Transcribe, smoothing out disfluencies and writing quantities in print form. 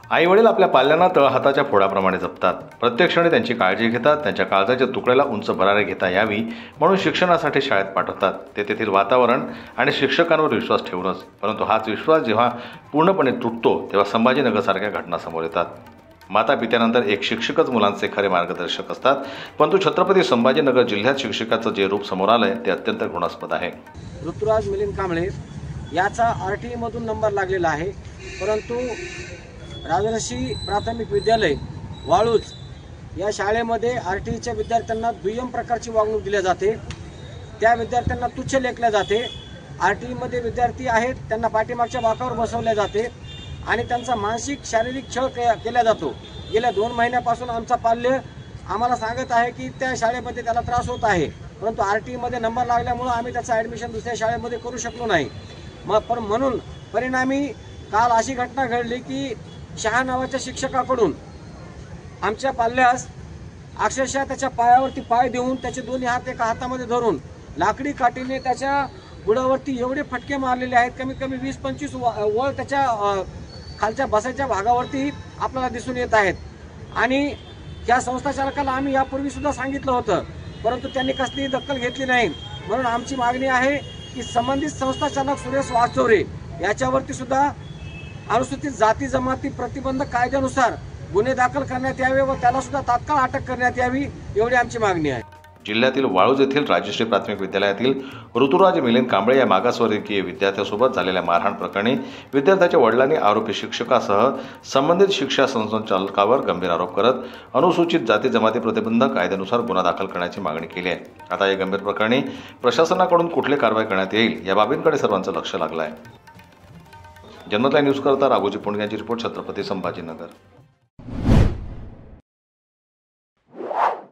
आईवडील आपल्या पाल्यांना तळहाताच्या फोडाप्रमाणे जपतात. प्रत्येक क्षणी त्यांची काळजी घेतात. त्यांच्या काळजाच्या तुकड्याला उंच भरारी घेता यावी म्हणून शिक्षणासाठी शाळेत पाठवतात. ते तेथील वातावरण आणि शिक्षकांवर विश्वास ठेवूनच. परंतु हाच विश्वास जेव्हा पूर्णपणे तुटतो तेव्हा संभाजीनगरसारख्या घटना समोर येतात. माता पित्यानंतर एक शिक्षकच मुलांचे खरे मार्गदर्शक असतात. परंतु छत्रपती संभाजीनगर जिल्ह्यात शिक्षकाचं जे रूप समोर आलंय ते अत्यंत घृणास्पद आहे. ऋतुराज मिलिंद कांबळे याचा RTE मधून नंबर लागलेला आहे, परंतु राजर्षी प्राथमिक विद्यालय वाळूज या शाळेमध्ये RTEच्या विद्यार्थ्यांना दुय्यम प्रकारची वागणूक दिली जाते. त्या विद्यार्थ्यांना तुच्छ लेखले जाते. RTE मध्ये विद्यार्थी आहेत त्यांना पाठीमागच्या बाकावर बसवले जाते आणि त्यांचा मानसिक शारीरिक छळ केला जातो. गेल्या 2 महिन्यापासून आमचा पाल्य आम्हाला सांगत आहे की त्या शाळेमध्ये त्याला त्रास होत आहे, परंतु RTE मध्ये नंबर लागल्यामुळे आम्ही त्याचं ॲडमिशन दुसऱ्या शाळेमध्ये करू शकलो नाही. म्हणून परिणामी काल अशी घटना घडली की शहा नावाच्या शिक्षकाकडून आमच्या पाल्यास अक्षरशः त्याच्या पायावरती पाय देऊन त्याचे दोन्ही हात एका हातामध्ये धरून लाकडी काठीने त्याच्या बुडावरती एवढे फटके मारलेले आहेत, कमीत कमी 20-25 वळ त्याच्या खालच्या बसायच्या भागावरती आपल्याला दिसून येत आहेत. आणि या संस्था चालकाला आम्ही यापूर्वी सुद्धा सांगितलं होतं, परंतु त्यांनी कसलीही दखल घेतली नाही. म्हणून आमची मागणी आहे की संबंधित संस्था चालक सुरेश वाचोरे याच्यावरती सुद्धा अनुसूचित जाती जमाती प्रतिबंध कायद्यानुसार गुन्हे दाखल करण्यात यावे व त्याला सुद्धा तात्काळ अटक करण्यात यावी, एवढी आमची मागणी आहे. जिल्ह्यातील वाळूज येथील राजश्री प्राथमिक विद्यालयातील ऋतुराज मिलिंद कांबळे या मागासवर्गीय विद्यार्थ्यासोबत झालेल्या मारहाण प्रकरणी विद्यार्थ्याच्या वडिलांनी आरोपी शिक्षकासह संबंधित शिक्षा संचालकावर गंभीर आरोप करत अनुसूचित जाती जमाती प्रतिबंध कायद्यानुसार गुन्हा दाखल करण्याची मागणी केली आहे. आता या गंभीर प्रकरणी प्रशासनाकडून कुठली कारवाई करण्यात येईल या बाबींकडे सर्वांचं लक्ष लागलं आहे. जनमत न्यूज करता राघोजी पुंडगे यांची रिपोर्ट, छत्रपती संभाजीनगर.